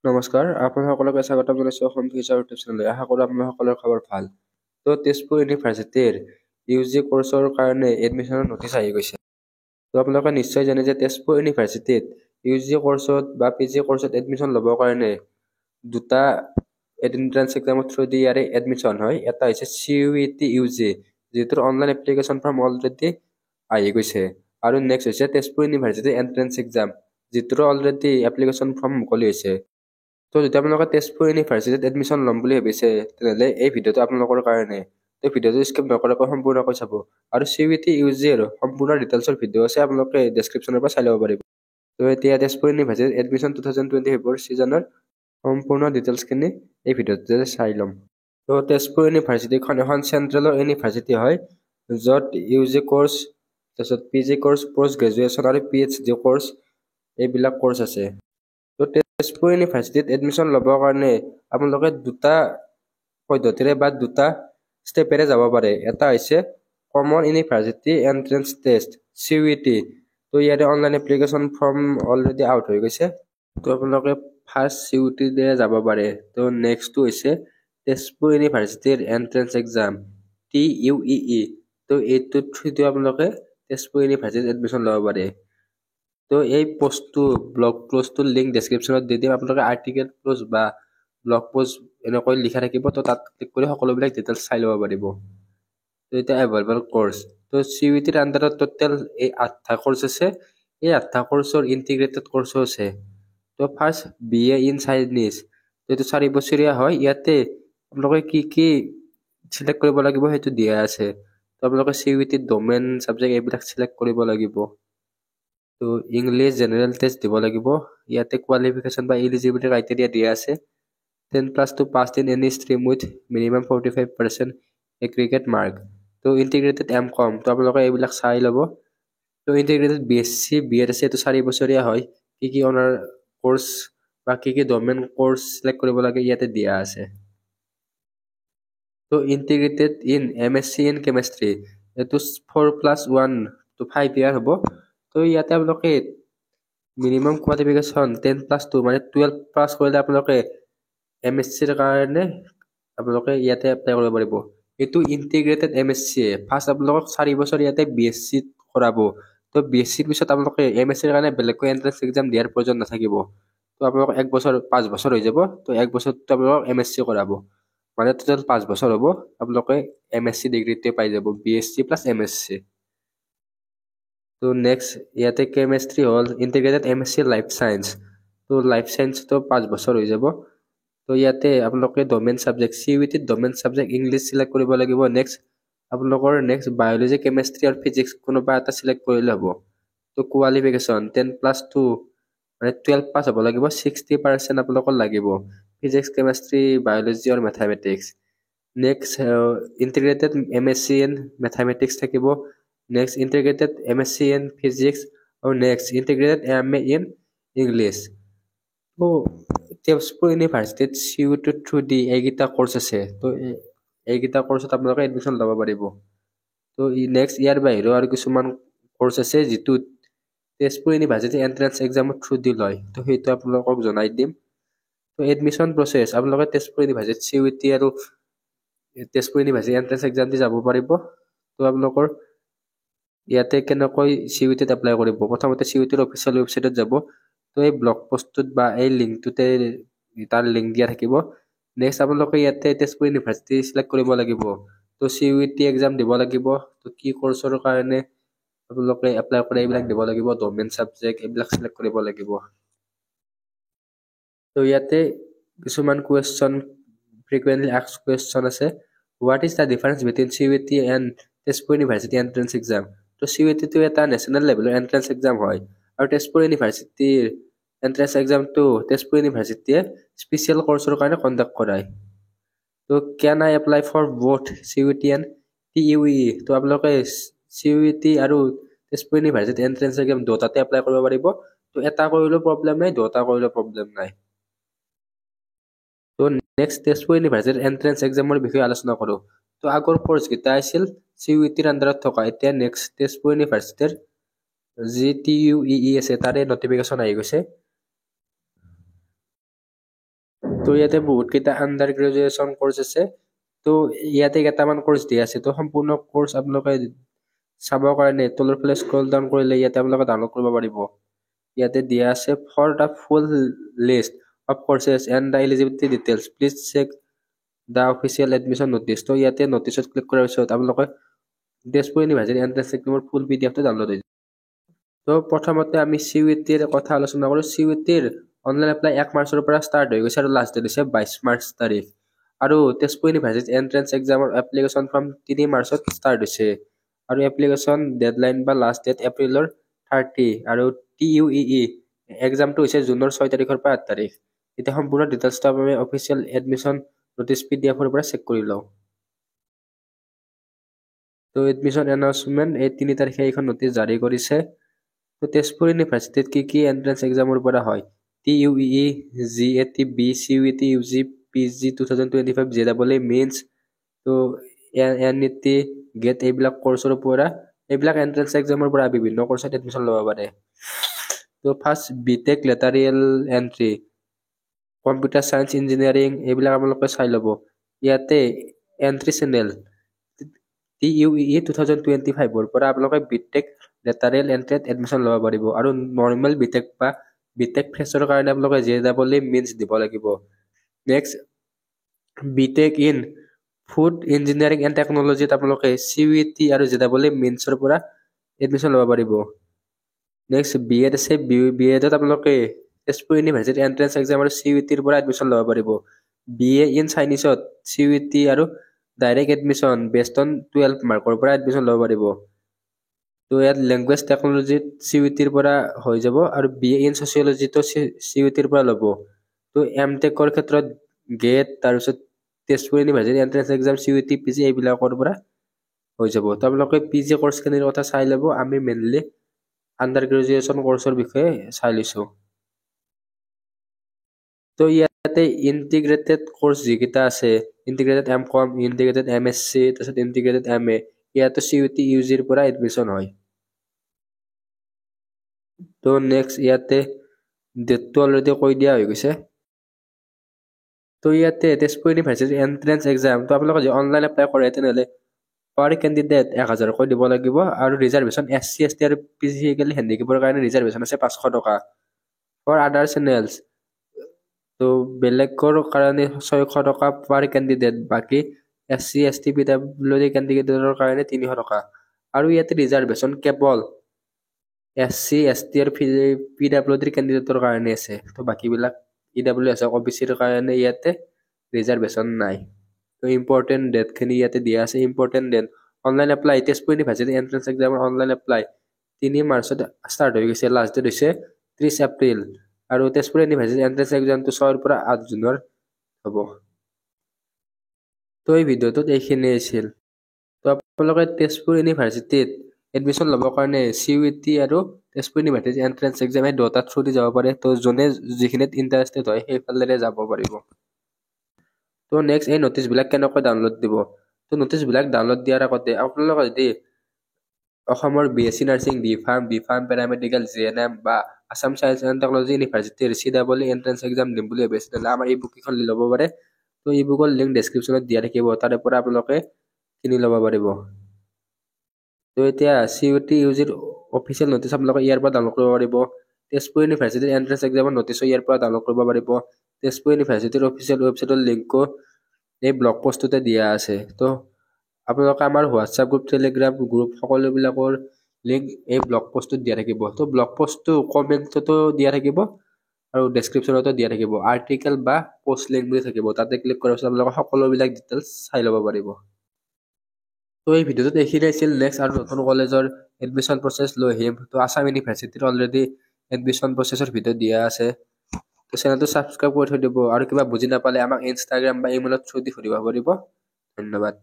নমস্কাৰ, আপোনালোকলৈ স্বাগতম জনাইছোঁ অসম ফিউচাৰ ইউটিউব চেনেললৈ। আশা কৰোঁ আপোনালোকৰ খবৰ ভাল। তো তেজপুৰ ইউনিভাৰ্চিটিৰ UG কোৰ্চৰ কাৰণে এডমিশ্যনৰ নটিচ আহি গৈছে। তো আপোনালোকে নিশ্চয় জানে যে তেজপুৰ ইউনিভাৰ্চিটিত UG কোৰ্চত বা PG কোৰ্চত এডমিশ্যন ল'বৰ কাৰণে দুটা এন্ট্ৰেন্স এক্সামৰ থ্ৰুদি ইয়াৰে এডমিশ্যন হয়। এটা হৈছে CUET UG, যিটোৰ অনলাইন এপ্লিকেশ্যন ফৰ্ম অলৰেডি আহি গৈছে। আৰু নেক্সট হৈছে তেজপুৰ ইউনিভাৰ্চিটিৰ এন্ট্ৰেন্স এক্সাম, যিটোৰ অলৰেডি এপ্লিকেশ্যন ফৰ্ম মুকলি হৈছে। তো যদি আপোনালোকে তেজপুৰ ইউনিভাৰ্চিটিত এডমিশ্যন ল'ম বুলি ভাবিছে, তেনেহ'লে এই ভিডিঅ'টো আপোনালোকৰ কাৰণে। তো ভিডিঅ'টো স্কিপ নকৰাকৈ সম্পূৰ্ণকৈ চাব। আৰু CUET UG ৰ সম্পূৰ্ণ ডিটেইলছৰ ভিডিঅ' আছে, আপোনালোকে ডেছক্ৰিপশ্যনৰ পৰা চাই ল'ব পাৰিব। তো এতিয়া তেজপুৰ ইউনিভাৰ্চিটিত এডমিশ্যন 2024 ছিজনৰ সম্পূৰ্ণ ডিটেইলছখিনি এই ভিডিঅ'টোতে চাই ল'ম। তো তেজপুৰ ইউনিভাৰ্চিটিখন এখন চেণ্ট্ৰেলৰ ইউনিভাৰ্চিটি হয়, য'ত UG কোৰ্চ, তাৰপিছত PG কোৰ্চ, পষ্ট গ্ৰেজুৱেশ্যন আৰু PhD কোৰ্চ এইবিলাক কোৰ্চ আছে। তো তেজপুৰ ইউনিভাৰ্চিটিত এডমিশ্যন ল'বৰ কাৰণে আপোনালোকে দুটা পদ্ধতিৰে বা দুটা ষ্টেপেৰে যাব পাৰে। এটা হৈছে common university entrance test CUET। তো ইয়াৰে online application form already out হৈ গৈছে। তো আপোনালোকে ফাৰ্ষ্ট CUET দিয়ে যাব পাৰে। তো নেক্সটটো হৈছে তেজপুৰ ইউনিভাৰ্চিটিৰ এন্ট্ৰেন্স এক্সাম TUEE। তো এইটোৰ থ্ৰুদি আপোনালোকে তেজপুৰ ইউনিভাৰ্চিটিত এডমিশ্যন ল'ব পাৰে। তো এই ব্লগ পষ্টটোৰ লিংক ডেছক্ৰিপশ্যনত দি দিম। আপোনালোকে আৰ্টিকেল পোষ্ট বা ব্লগ পোষ্ট এনেকৈ লিখা থাকিব, তো তাত ক্লিক কৰি সকলোবিলাক ডিটেইলছ চাই ল'ব পাৰিব। তো এতিয়া এভেইলেবল কোৰ্চ, তো CUETৰ আণ্ডাৰত টোটেল এই 8টা কোৰ্চ আছে। এই 8টা কোৰ্চৰ ইণ্টিগ্ৰেটেড কোৰ্চো আছে। তো ফাৰ্ষ্ট BA ইন চাইনিজ, তো এইটো 4 বছৰীয়া হয়। ইয়াতে আপোনালোকে কি চিলেক্ট কৰিব লাগিব সেইটো দিয়া আছে। তো আপোনালোকে CUET ডমেইন ছাবজেক্ট এইবিলাক চিলেক্ট কৰিব লাগিব। তো ইংলিছ জেনেৰেল টেষ্ট দিব লাগিব। ইয়াতে কোৱালিফিকেশ্যন বা এলিজিবিলিটি ক্ৰাইটেৰিয়া দিয়া আছে। 10+2 pass in any stream with minimum 45% aggregate mark. তো ইণ্টিগ্ৰেটেড MCOM, তো আপোনালোকে এইবিলাক চাই ল'ব। তো ইণ্টিগ্ৰেটেড BSc BEd আছে, এইটো 4 বছৰীয়া হয়। কি অনাৰ কোৰ্চ বা কি ডমেইন কোৰ্চ চিলেক্ট কৰিব লাগে ইয়াতে দিয়া আছে। তো integrated in MSc in chemistry, এইটো 4+1 তো 5 ইয়াৰ হ'ব। তো ইয়াতে আপোনালোকে মিনিমাম কোৱালিফিকেশ্যন 10+2 মানে 12 পাছ কৰিলে আপোনালোকে MScৰ কাৰণে আপোনালোকে ইয়াতে এপ্লাই কৰিব পাৰিব। এইটো ইণ্টিগ্ৰেটেড MSc, ফাৰ্ষ্ট আপোনালোকক 4 বছৰ ইয়াতে BSc কৰাব। তো BScৰ পিছত আপোনালোকে MScৰ কাৰণে বেলেগকৈ এন্ট্ৰেন্স এক্সাম দিয়াৰ প্ৰয়োজন নাথাকিব। তো আপোনালোকক 1 বছৰ 5 বছৰ হৈ যাব। তো 1 বছৰটো আপোনালোকক MSc কৰাব, মানে টোটেল 5 বছৰ হ'ব। আপোনালোকে MSc ডিগ্ৰীটোৱে পাই যাব, BSc প্লাছ MSc। তো নেক্সট ইয়াতে কেমেষ্ট্ৰি হ'ল ইণ্টিগ্ৰেটেড MSc লাইফ ছায়েন্স। তো লাইফ ছায়েন্সটো 5 বছৰ হৈ যাব। তো ইয়াতে আপোনালোকে domain subject CUET domain subject English select কৰিব লাগিব। আপোনালোকৰ বায়'লজি, কেমেষ্ট্ৰি আৰু ফিজিক্স কোনোবা এটা চিলেক্ট কৰিলে হ'ব। তো কোৱালিফিকেশ্যন 10+2 মানে 12 পাছ হ'ব লাগিব, 60% আপোনালোকৰ লাগিব ফিজিক্স, কেমেষ্ট্ৰি, বায়'লজি আৰু mathematics. Next integrated MSc in mathematics থাকিব। Next integrated MSc in physics আৰু next integrated MA in English. তো তেজপুৰ ইউনিভাৰ্চিটিত CUET থ্ৰুদি এইকেইটা কোৰ্চ আছে। তো এইকেইটা কোৰ্চত আপোনালোকে এডমিশ্যন ল'ব পাৰিব। তো নেক্সট ইয়াৰ বাহিৰেও আৰু কিছুমান কোৰ্চ আছে যিটোত তেজপুৰ ইউনিভাৰ্চিটি এন্ট্ৰেন্স এক্সামৰ থ্ৰুদি লয়। তো সেইটো আপোনালোকক জনাই দিম। তো এডমিশ্যন প্ৰচেছ আপোনালোকে তেজপুৰ ইউনিভাৰ্চিটিত CUET আৰু তেজপুৰ ইউনিভাৰ্চিটি এন্ট্ৰেন্স এক্সাম দি যাব পাৰিব। তো আপোনালোকৰ ইয়াতে কেনেকৈ CUETত এপ্লাই কৰিব, প্ৰথমতে CUETৰ অফিচিয়েল ৱেবছাইটত যাব। তো এই ব্লগ পষ্টটোত বা এই লিংকটোতে তাৰ লিংক দিয়া থাকিব। নেক্সট আপোনালোকে ইয়াতে তেজপুৰ ইউনিভাৰ্চিটি চিলেক্ট কৰিব লাগিব। তো CUET এক্সাম দিব লাগিব। তো কি কোৰ্চৰ কাৰণে আপোনালোকে এপ্লাই কৰে এইবিলাক দিব লাগিব, ডমেইন ছাবজেক্ট এইবিলাক চিলেক্ট কৰিব লাগিব। তো ইয়াতে কিছুমান কুৱেশ্যন frequently asked question আছে। What is the difference between CUET and Tezpur university entrance exam? তো CUETটো এটা নেশ্যনেল লেভেলৰ এন্ট্ৰেন্স এক্সাম হয়, আৰু তেজপুৰ ইউনিভাৰ্চিটিৰ এন্ট্ৰেন্স এক্সামটো তেজপুৰ ইউনিভাৰ্চিটিয়ে স্পেচিয়েল কোৰ্চৰ কাৰণে কণ্ডাক্ট কৰায়। তো can I apply for both CUET and TUEE? তো আপোনালোকে CUET আৰু তেজপুৰ ইউনিভাৰ্চিটি এন্ট্ৰেন্স এক্সাম দুটাতে এপ্লাই কৰিব পাৰিব। তো এটা কৰিলেও প্ৰব্লেম নাই, দুটা কৰিলেও প্ৰব্লেম নাই। তো নেক্সট তেজপুৰ ইউনিভাৰ্চিটিৰ এন্ট্ৰেন্স এক্সামৰ বিষয়ে আলোচনা কৰোঁ। তো আগৰ কোৰ্চকেইটা আছিল CUETৰ আণ্ডাৰত থকা। এতিয়া নেক্সট তেজপুৰ ইউনিভাৰ্চিটিৰ যি TUEE আছে তাৰে নটিফিকেশ্যন আহি গৈছে। তো ইয়াতে বহুত কেইটা আন্ডাৰ গ্ৰেজুৱেশ্যন কোৰ্চ আছে। তো ইয়াতে কেইটামান কোৰ্চ দিয়া আছে। তো সম্পূৰ্ণ কোৰ্চ আপোনালোকে চাবৰ কাৰণে তলৰ ফালে স্ক্ৰল ডাউন কৰিলে ইয়াতে আপোনালোকে ডাউনলোড কৰিব পাৰিব। ইয়াতে দিয়া আছে for the full list of courses and the eligibility details please check the official admission notice. তো ইয়াতে নটিচত ক্লিক কৰাৰ পিছত আপোনালোকে তেজপুৰ ইউনিভাৰ্চিটি এণ্ট্ৰেন্স এক্সামৰ ফুল PDF-টো ডাউনলোড হৈ যায়। তো প্ৰথমতে আমি CUET-ৰ কথা আলোচনা কৰোঁ। CUET-ৰ অনলাইন এপ্লাই 1 মাৰ্চৰ পৰা ষ্টাৰ্ট হৈ গৈছে আৰু লাষ্ট ডেট হৈছে 22 মাৰ্চ তাৰিখ। আৰু তেজপুৰ ইউনিভাৰ্চিটি এণ্ট্ৰেন্স এক্সামৰ এপ্লিকেশ্যন ফৰ্ম 3 মাৰ্চত ষ্টাৰ্ট হৈছে আৰু এপ্লিকেশ্যন ডেডলাইন বা লাষ্ট ডেট এপ্ৰিলৰ 30 আৰু TUEE এক্সামটো হৈছে জুনৰ 6 তাৰিখৰ পৰা 8 তাৰিখ। এতিয়া সম্পূৰ্ণ ডিটেইলছটো আমি অফিচিয়েল এডমিশ্যন নটিচ PDF-ৰ পৰা চেক কৰি লওঁ। তো এডমিশ্যন এনাউন্সমেণ্ট এই 3 তাৰিখে এইখন নটিচ জাৰি কৰিছে। তো তেজপুৰ ইউনিভাৰ্চিটিত কি এণ্ট্ৰেন্স এক্সামৰ পৰা হয়? TUEE, GAT, CUET, UG, PG 2025, JEE mains, তো NET, GAT এইবিলাক কোৰ্চৰ পৰা এইবিলাক এণ্ট্ৰেন্স এক্সামৰ পৰা বিভিন্ন কোৰ্চত এডমিশ্যন ল'ব পাৰে। তো first BTech lateral entry, computer science engineering এইবিলাক আপোনালোকে চাই ল'ব। ইয়াতে এণ্ট্ৰি চেনেল TUEE 2025-ৰ পৰা আপোনালোকে BTech লেটাৰিয়েল এণ্ট্ৰিত এডমিশ্যন ল'ব পাৰিব আৰু নৰ্মেল BTech বা BTech ফ্ৰেছৰ কাৰণে আপোনালোকে JEE মেইনছ দিব লাগিব। Next BTech in food engineering and টেকনলজিত আপোনালোকে CUET আৰু JEE মেইনছৰ পৰা এডমিশ্যন ল'ব পাৰিব। নেক্সট BEd আছে, BEdত আপোনালোকে তেজপুৰ ইউনিভাৰ্চিটি এণ্ট্ৰেন্স এক্সাম আৰু CUET-ৰ পৰা এডমিশ্যন ল'ব পাৰিব। BA ইন চাইনিজত CUET আৰু ডাইৰেক্ট এডমিশ্যন বেছড অন 12 মাৰ্কৰ পৰা এডমিশ্যন ল'ব পাৰিব। তো ইয়াত লেংগুৱেজ টেকনলজিত CUET-ৰ পৰা হৈ যাব আৰু BA ইন ছচিয়লজিটো CUET-ৰ পৰা ল'ব। তো MTech-ৰ ক্ষেত্ৰত GAT তাৰপিছত Tezpur university entrance exam CUET PG এইবিলাকৰ পৰা হৈ যাব। তো আপোনালোকে PG কোৰ্চখিনিৰ কথা চাই ল'ব। আমি মেইনলি আণ্ডাৰ গ্ৰেজুৱেশ্যন কোৰ্চৰ বিষয়ে চাই লৈছোঁ। তো ইয়াতে ইণ্টিগ্ৰেটেড কোৰ্চ যিকেইটা আছে, ইণ্টিগ্ৰেটেড MCOM, ইণ্টিগ্ৰেটেড MSc, তাৰপিছত ইণ্টিগ্ৰেটেড MA, ইয়াতে CUET UG-ৰ পৰা এডমিশ্যন হয়। তো নেক্সট ইয়াতে ডেটটো অলৰেডি কৈ দিয়া হৈ গৈছে। তো ইয়াতে তেজপুৰ ইউনিভাৰ্চিটি এণ্ট্ৰেন্স এক্সাম তো আপোনালোকে যদি অনলাইন এপ্লাই কৰে তেনেহ'লে পাৰ কেণ্ডিডেট 1000কৈ দিব লাগিব আৰু ৰিজাৰ্ভেশ্যন SC ST আৰু ফিজিকেলি হেণ্ডিকেপৰ কাৰণে ৰিজাৰ্ভেশ্যন আছে 500 টকা। ফৰ আদাৰ চেনেলছ তো বেলেগৰ কাৰণে 600 টকা পাৰ কেণ্ডিডেট, বাকী SC ST PWD কেণ্ডিডেটৰ কাৰণে 300 টকা। আৰু ইয়াতে ৰিজাৰ্ভেশ্যন কেৱল SC ST আৰু PWD কেণ্ডিডেটৰ কাৰণে আছে। তো বাকীবিলাক EWS OBCৰ কাৰণে ইয়াতে ৰিজাৰ্ভেশ্যন নাই। তো ইম্পৰ্টেণ্ট ডেটখিনি ইয়াতে দিয়া আছে। Important date online apply Tezpur university entrance এক্সামৰ অনলাইন এপ্লাই 3 মাৰ্চত ষ্টাৰ্ট হৈ গৈছে, লাষ্ট ডেট হৈছে 30 এপ্ৰিল আৰু তেজপুৰ ইউনিভাৰ্চিটি এণ্ট্ৰেন্স এক্সামটো 6 পৰা 8 জুনৰ হ'ব। তো এই ভিডিঅ'টোত এইখিনিয়ে আছিল। তো আপোনালোকে তেজপুৰ ইউনিভাৰ্চিটিত এডমিশ্যন ল'বৰ কাৰণে CUET আৰু তেজপুৰ ইউনিভাৰ্চিটি এণ্ট্ৰেন্স এক্সাম এই দুটাৰ থ্ৰুদি যাব পাৰে। তো যোনে যিখিনিত ইণ্টাৰেষ্টেড হয় সেইফালেৰে যাব পাৰিব। তো নেক্সট এই নটিচবিলাক কেনেকৈ ডাউনলোড দিব? তো নটিচবিলাক ডাউনলোড দিয়াৰ আগতে আপোনালোকে যদি অসমৰ BSc nursing, B.Pharm, paramedical, JNM বা আছাম চায়েন্স এণ্ড টেকনলজি ইউনিভাৰ্চিটিৰ CEE এণ্ট্ৰেন্স এক্সাম দিম বুলি ভাবিছে তেনেহ'লে আমাৰ ই-বুক কেইখন ল'ব পাৰে। তো ই-বুকৰ লিংক ডেছক্ৰিপশ্যনত দিয়া থাকিব, তাৰে পৰা আপোনালোকে কিনি ল'ব পাৰিব। তো এতিয়া CUET UG-ৰ অফিচিয়েল নটিচ আপোনালোকে ইয়াৰ পৰা ডাউনলোড কৰিব পাৰিব। তেজপুৰ ইউনিভাৰ্চিটিৰ এণ্ট্ৰেন্স এক্সামৰ নটিচো ইয়াৰ পৰা ডাউনলোড কৰিব পাৰিব। তেজপুৰ ইউনিভাৰ্চিটিৰ অফিচিয়েল ৱেবছাইটৰ লিংকো এই ব্লগ পষ্টটোতে দিয়া আছে। তো আপোনালোকে আমাৰ হোৱাটছআপ গ্ৰুপ, টেলিগ্ৰাম গ্ৰুপ সকলোবিলাকৰ লিংক এই ব্লগ পষ্টটোত দিয়া থাকিব। তো ব্লগ পষ্টটো কমেণ্টতো দিয়া থাকিব আৰু ডেছক্ৰিপশ্যনতো দিয়া থাকিব। আৰ্টিকেল বা পোষ্ট লিংক বুলি থাকিব, তাতে ক্লিক কৰাৰ পিছত আপোনালোকে সকলোবিলাক ডিটেইলছ চাই ল'ব পাৰিব। তো এই ভিডিঅ'টোত এইখিনি আছিল। নেক্সট আৰু নতুন কলেজৰ এডমিশ্যন প্ৰচেছ লৈ আহিম। তো আছাম ইউনিভাৰ্চিটিৰ অলৰেডি এডমিশ্যন প্ৰচেছৰ ভিডিঅ' দিয়া আছে। তো চেনেলটো ছাবস্ক্ৰাইব কৰি থৈ দিব আৰু কিবা বুজি নাপালে আমাক ইনষ্টাগ্ৰাম বা ইমেইলত থ্ৰু দি সুধিব পাৰিব। ধন্যবাদ।